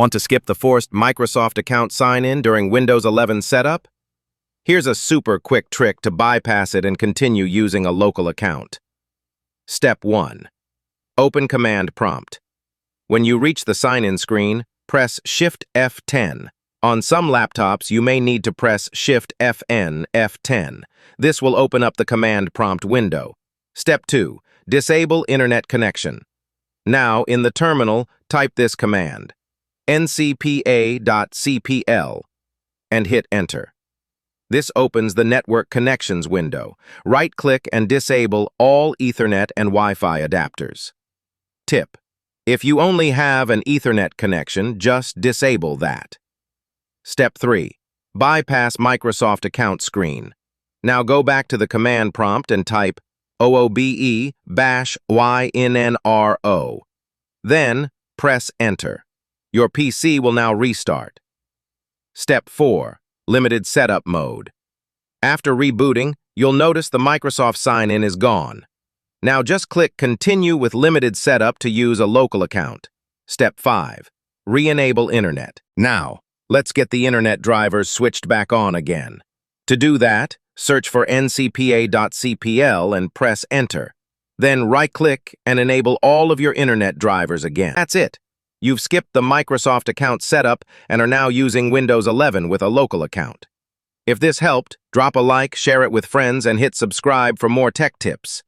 Want to skip the forced Microsoft account sign-in during Windows 11 setup? Here's a super quick trick to bypass it and continue using a local account. Step 1. Open Command Prompt. When you reach the sign-in screen, press Shift F10. On some laptops, you may need to press Shift FN F10. This will open up the command prompt window. Step 2. Disable Internet connection. Now, in the terminal, type this command, ncpa.cpl, and hit Enter. This opens the Network Connections window. Right-click and disable all Ethernet and Wi-Fi adapters. Tip: if you only have an Ethernet connection, just disable that. Step 3. Bypass Microsoft account screen. Now go back to the command prompt and type oobe -YNNRO. Then press Enter. Your PC will now restart. Step 4. Limited setup mode. After rebooting, you'll notice the Microsoft sign-in is gone. Now just click Continue with limited setup to use a local account. Step 5. Re-enable Internet. Now, let's get the Internet drivers switched back on again. To do that, search for ncpa.cpl and press Enter. Then right-click and enable all of your Internet drivers again. That's it. You've skipped the Microsoft account setup and are now using Windows 11 with a local account. If this helped, drop a like, share it with friends, and hit subscribe for more tech tips.